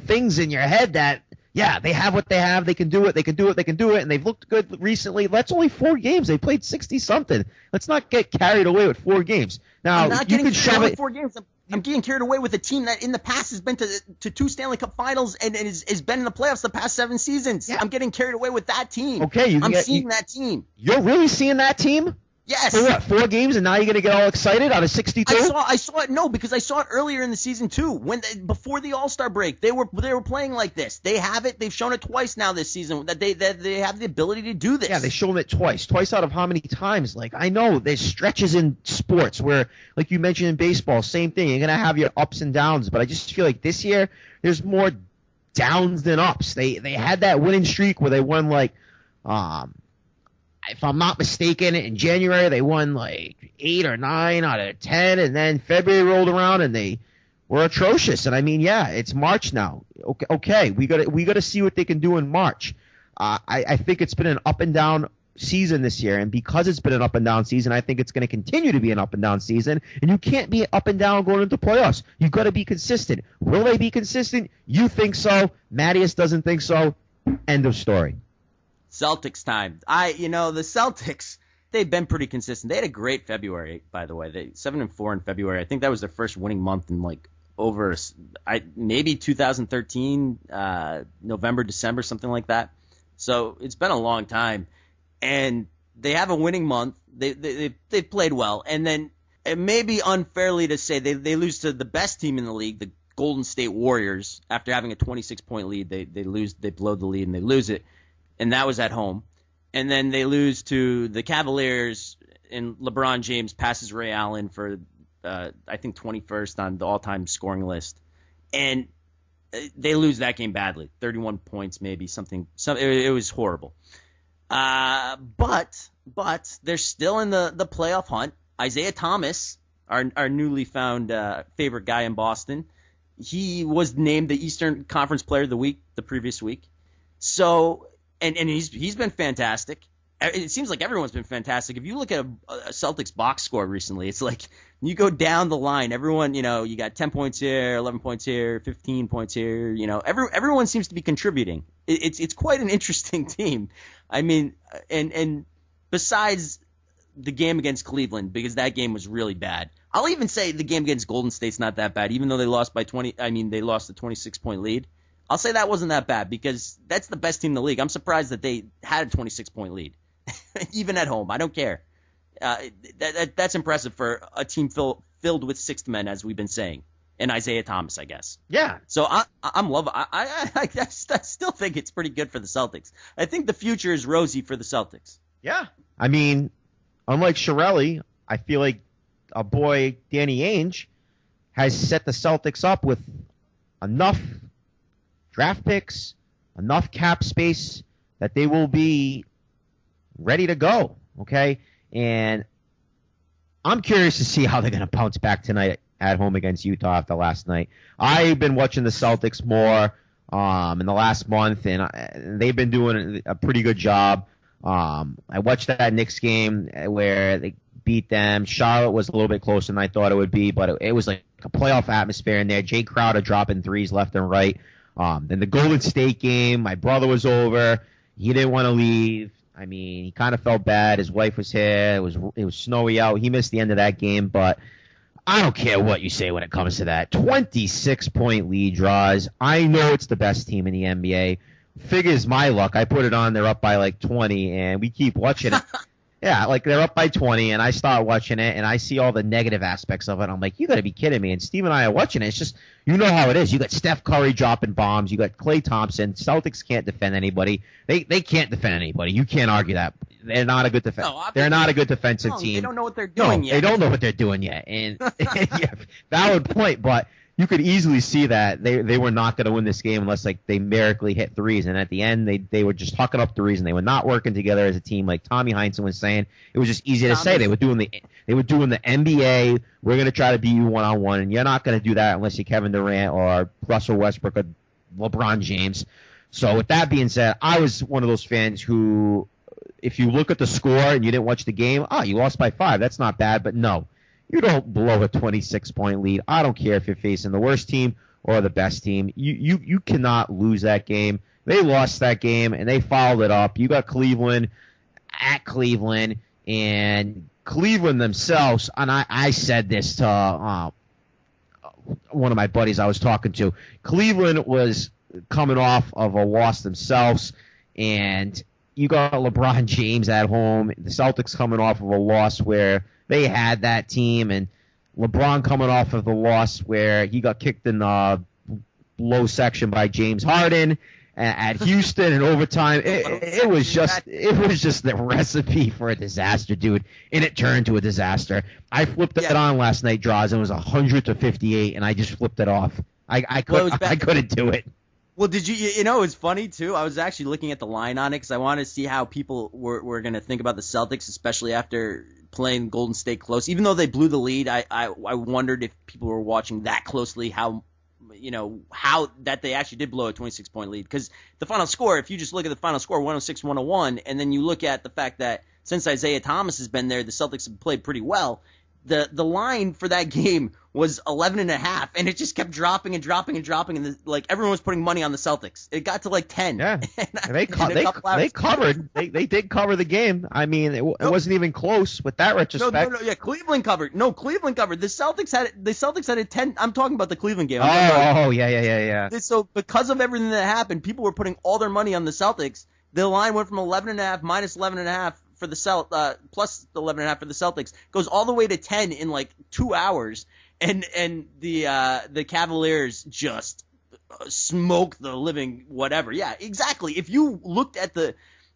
B: things in your head that, yeah, they have what they have. They can do it. They can do it. They can do it. And they've looked good recently. That's only 4 games. They played 60-something. Let's not get carried away with 4 games. Now,
A: I'm not getting carried away with 4 games. I'm getting carried away with a team that in the past has been to 2 Stanley Cup Finals and has been in the playoffs the past 7 seasons. Yeah. I'm getting carried away with that team.
B: Okay,
A: I'm seeing that team.
B: You're really seeing that team?
A: Yes.
B: For what, 4 games, and now you're going to get all excited out of 62?
A: I saw it. No, because I saw it earlier in the season too. Before the All-Star break, they were playing like this. They have it. They've shown it twice now this season that they have the ability to do this.
B: Yeah, they've shown it twice. Twice out of how many times? Like, I know there's stretches in sports where, like you mentioned in baseball, same thing. You're going to have your ups and downs, but I just feel like this year there's more downs than ups. They had that winning streak where they won like if I'm not mistaken, in January they won like 8 or 9 out of 10, and then February rolled around and they were atrocious. And I mean, yeah, it's March now. Okay, we got to see what they can do in March. I think it's been an up and down season this year, and because it's been an up and down season, I think it's going to continue to be an up and down season. And you can't be up and down going into playoffs. You've got to be consistent. Will they be consistent? You think so? Mattious doesn't think so. End of story.
A: Celtics time. The Celtics, they've been pretty consistent. They had a great February, by the way. They 7-4 in February. I think that was their first winning month in like over maybe 2013, November, December, something like that. So it's been a long time, and they have a winning month. They've played well, and then it may be unfairly to say they lose to the best team in the league, the Golden State Warriors. After having a 26-point lead, they blow the lead and they lose it. And that was at home. And then they lose to the Cavaliers, and LeBron James passes Ray Allen for, I think, 21st on the all-time scoring list. And they lose that game badly, 31 points maybe, something. It was horrible. But they're still in the playoff hunt. Isaiah Thomas, our newly found favorite guy in Boston, he was named the Eastern Conference Player of the Week the previous week. So... And he's been fantastic. it seems like everyone's been fantastic. If you look at a Celtics box score recently, it's like you go down the line. Everyone, you got 10 points here, 11 points here, 15 points here. Everyone seems to be contributing. It's quite an interesting team. I mean, and besides the game against Cleveland, because that game was really bad. I'll even say the game against Golden State's not that bad, even though they lost by 20. I mean, they lost a 26-point lead. I'll say that wasn't that bad because that's the best team in the league. I'm surprised that they had a 26-point lead, even at home. I don't care. That's impressive for a team filled with sixth men, as we've been saying, and Isaiah Thomas, I guess.
B: Yeah.
A: So I'm loving. I still think it's pretty good for the Celtics. I think the future is rosy for the Celtics.
B: Yeah. I mean, unlike Chiarelli, I feel like our boy Danny Ainge has set the Celtics up with enough draft picks, enough cap space that they will be ready to go, okay? And I'm curious to see how they're going to bounce back tonight at home against Utah after last night. I've been watching the Celtics more in the last month, and they've been doing a pretty good job. I watched that Knicks game where they beat them. Charlotte was a little bit closer than I thought it would be, but it was like a playoff atmosphere in there. Jay Crowder dropping threes left and right. Then the Golden State game, my brother was over. He didn't want to leave. I mean, he kind of felt bad. His wife was here. It was snowy out. He missed the end of that game, but I don't care what you say when it comes to that. 26-point lead draws. I know it's the best team in the NBA. Figures my luck. I put it on. They're up by like 20, and we keep watching it. Yeah, like they're up by 20, and I start watching it, and I see all the negative aspects of it. I'm like, you got to be kidding me. And Steve and I are watching it. It's just, you know how it is. You got Steph Curry dropping bombs. You got Klay Thompson. Celtics can't defend anybody. They can't defend anybody. You can't argue that. They're not a good defense. No, they're not a good defensive team.
A: They don't know what they're doing yet.
B: They don't know what they're doing yet. And yeah, valid point, but you could easily see that they were not going to win this game unless like they miraculously hit threes. And at the end, they were just hucking up threes, and they were not working together as a team. Like Tommy Heinsohn was saying, it was just easy to say. They were doing the NBA. We're going to try to beat you one-on-one, and you're not going to do that unless you're Kevin Durant or Russell Westbrook or LeBron James. So with that being said, I was one of those fans who, if you look at the score and you didn't watch the game, you lost by 5. That's not bad, but no. You don't blow a 26-point lead. I don't care if you're facing the worst team or the best team. You cannot lose that game. They lost that game, and they followed it up. You got Cleveland at Cleveland, and Cleveland themselves, and I said this to one of my buddies I was talking to. Cleveland was coming off of a loss themselves, and you got LeBron James at home. The Celtics coming off of a loss where they had that team, and LeBron coming off of the loss where he got kicked in the low section by James Harden at Houston in overtime. It was just the recipe for a disaster, dude, and it turned to a disaster. I flipped it on last night, Droz, and it was 100-58, and I just flipped it off. I couldn't do it.
A: Well, did you know, it's funny, too. I was actually looking at the line on it because I wanted to see how people were going to think about the Celtics, especially after playing Golden State close. Even though they blew the lead, I wondered if people were watching that closely, how that they actually did blow a 26-point lead. Because the final score, if you just look at the final score, 106-101, and then you look at the fact that since Isaiah Thomas has been there, the Celtics have played pretty well. The line for that game was 11.5, and it just kept dropping and dropping and dropping, and everyone was putting money on the Celtics. It got to 10.
B: Yeah, they covered. They did cover the game. I mean, it wasn't even close with that retrospect.
A: No, Cleveland covered. No, Cleveland covered. The Celtics had it 10. I'm talking about the Cleveland game.
B: Yeah.
A: So because of everything that happened, people were putting all their money on the Celtics. The line went from 11.5 minus 11.5 for the plus 11.5 for the Celtics, goes all the way to 10 in 2 hours, and the Cavaliers just smoke the living whatever. Yeah, exactly. If you looked at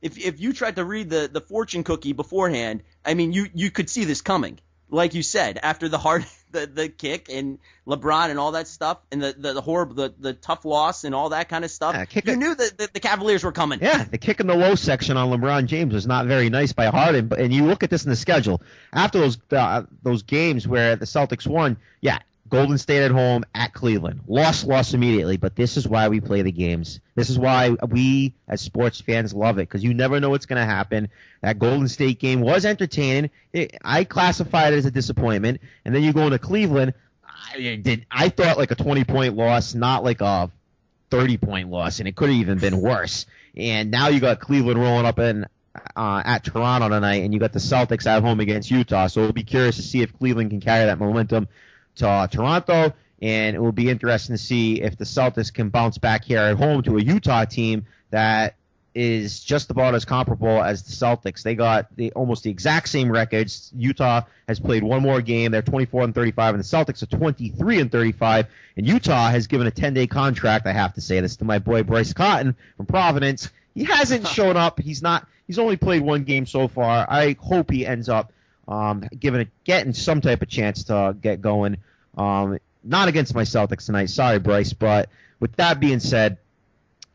A: if you tried to read the fortune cookie beforehand, I mean, you could see this coming. Like you said, after the kick and LeBron and all that stuff, and the horrible, the tough loss and all that kind of stuff, you knew that the Cavaliers were coming.
B: Yeah, the kick in the low section on LeBron James was not very nice by Harden. And you look at this in the schedule after those games where the Celtics won. Yeah, Golden State at home at Cleveland. Loss immediately, but this is why we play the games. This is why we, as sports fans, love it, because you never know what's going to happen. That Golden State game was entertaining. I classified it as a disappointment, and then you go into Cleveland. I thought like a 20-point loss, not like a 30-point loss, and it could have even been worse. And now you got Cleveland rolling up at Toronto tonight, and you got the Celtics at home against Utah. So we'll be curious to see if Cleveland can carry that momentum to Toronto, and it will be interesting to see if the Celtics can bounce back here at home to a Utah team that is just about as comparable as the Celtics. They got almost the exact same records. Utah has played one more game. They're 24-35, and the Celtics are 23-35. And Utah has given a 10-day contract. I have to say this to my boy Bryce Cotton from Providence. He hasn't shown up. He's only played one game so far. I hope he ends up getting some type of chance to get going. Not against my Celtics tonight. Sorry, Bryce. But with that being said,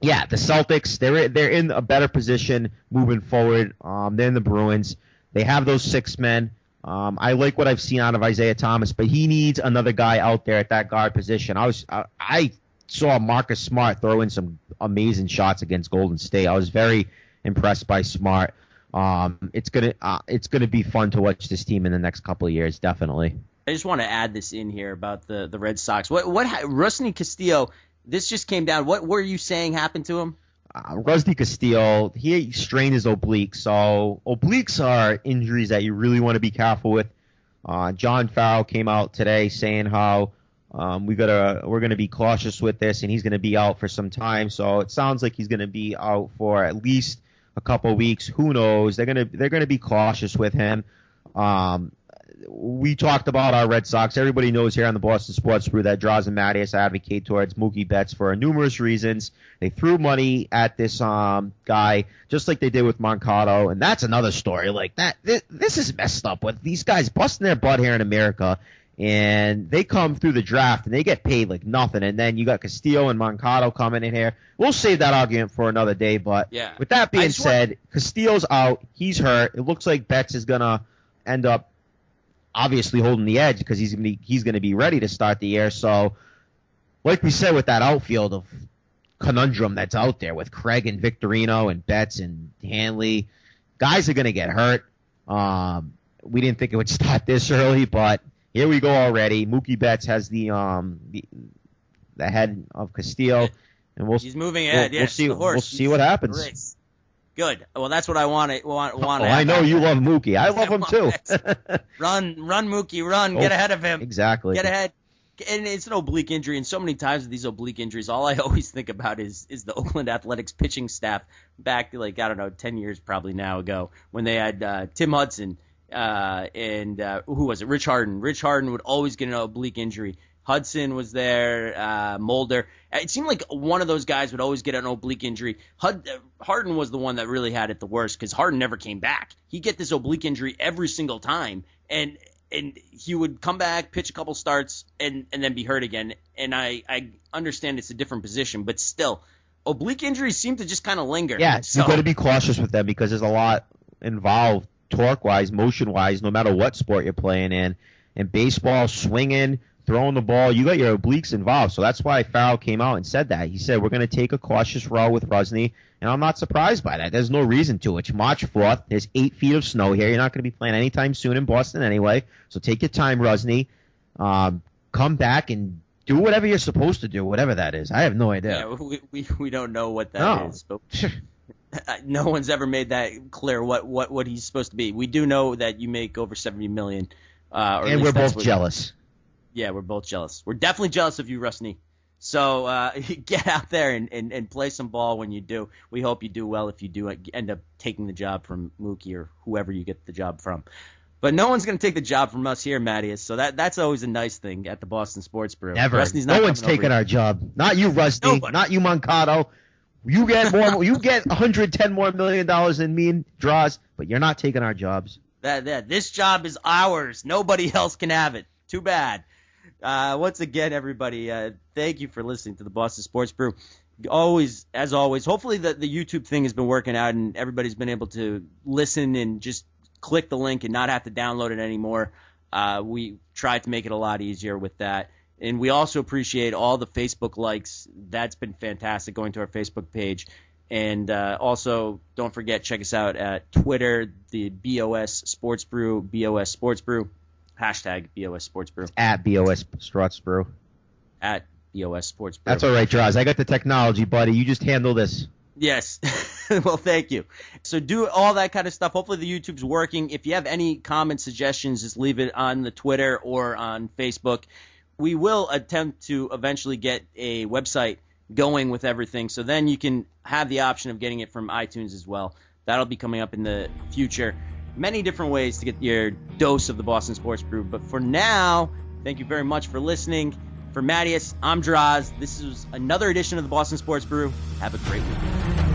B: yeah, the Celtics, they're in a better position moving forward than the Bruins. They have those 6 men. I like what I've seen out of Isaiah Thomas, but he needs another guy out there at that guard position. I saw Marcus Smart throw in some amazing shots against Golden State. I was very impressed by Smart. It's gonna be fun to watch this team in the next couple of years, definitely.
A: I just want to add this in here about the Red Sox. What Rusney Castillo? This just came down. What were you saying happened to him?
B: Rusney Castillo, he strained his oblique. So obliques are injuries that you really want to be careful with. John Farrell came out today saying how we're gonna be cautious with this, and he's gonna be out for some time. So it sounds like he's gonna be out for at least a couple of weeks. Who knows? They're gonna be cautious with him. We talked about our Red Sox. Everybody knows here on the Boston Sports Brew that Droz and Mattious advocate towards Mookie Betts for numerous reasons. They threw money at this guy, just like they did with Moncado, and that's another story. Like that, this is messed up with these guys busting their butt here in America, and they come through the draft and they get paid like nothing. And then you got Castillo and Moncado coming in here. We'll save that argument for another day. But yeah. With that being said, Castillo's out. He's hurt. It looks like Betts is gonna end up obviously holding the edge because he's gonna be ready to start the year. So, like we said with that outfield of conundrum that's out there with Craig and Victorino and Betts and Hanley, guys are gonna get hurt. We didn't think it would start this early, but here we go already. Mookie Betts has the head of Castillo, and he's moving ahead. We'll see what happens.
A: Race. Good. Well, that's what I want.
B: I know you love Mookie. I love him too.
A: Run, Mookie, run! Get ahead of him.
B: Exactly.
A: Get ahead. And it's an oblique injury, and so many times with these oblique injuries, all I always think about is the Oakland Athletics pitching staff back, 10 years probably now ago, when they had Tim Hudson and who was it? Rich Harden. Rich Harden would always get an oblique injury. Hudson was there, Mulder. It seemed like one of those guys would always get an oblique injury. Harden was the one that really had it the worst because Harden never came back. He'd get this oblique injury every single time, and he would come back, pitch a couple starts, and then be hurt again. And I understand it's a different position, but still, oblique injuries seem to just kind of linger.
B: Yeah, so you've got to be cautious with them because there's a lot involved torque-wise, motion-wise, no matter what sport you're playing in. And baseball, swinging, throwing the ball, you got your obliques involved. So that's why Farrell came out and said that. He said, we're going to take a cautious route with Rusney, and I'm not surprised by that. There's no reason to. It's March 4th. There's 8 feet of snow here. You're not going to be playing anytime soon in Boston anyway. So take your time, Rusney. Come back and do whatever you're supposed to do, whatever that is. I have no idea.
A: Yeah, we don't know what that is. But no one's ever made that clear what he's supposed to be. We do know that you make over $70 million.
B: And we're both jealous.
A: Yeah, we're both jealous. We're definitely jealous of you, Rusney. So get out there and play some ball when you do. We hope you do well if you do end up taking the job from Mookie or whoever you get the job from. But no one's going to take the job from us here, Mattious. So that's always a nice thing at the Boston Sports Brew.
B: Never. No one's taking our job. Not you, Rusty. Nobody. Not you, Moncado. You get more. You get $110 more million than me and Droz, but you're not taking our jobs.
A: This job is ours. Nobody else can have it. Too bad. Once again, everybody, thank you for listening to the Boston Sports Brew. As always, hopefully the YouTube thing has been working out and everybody's been able to listen and just click the link and not have to download it anymore. We tried to make it a lot easier with that. And we also appreciate all the Facebook likes. That's been fantastic, going to our Facebook page. And also, don't forget, check us out at Twitter, the BOS Sports Brew, BOS Sports Brew, hashtag BOS Sports Brew.
B: At BOS Sports Brew.
A: At BOS Sports Brew.
B: That's all right, Droz. I got the technology, buddy. You just handle this.
A: Yes. Well, thank you. So do all that kind of stuff. Hopefully the YouTube's working. If you have any comment suggestions, just leave it on the Twitter or on Facebook. We will attempt to eventually get a website going with everything, so then you can have the option of getting it from iTunes as well. That'll be coming up in the future. Many different ways to get your dose of the Boston Sports Brew. But for now, thank you very much for listening. For Mattious, I'm Droz. This is another edition of the Boston Sports Brew. Have a great week.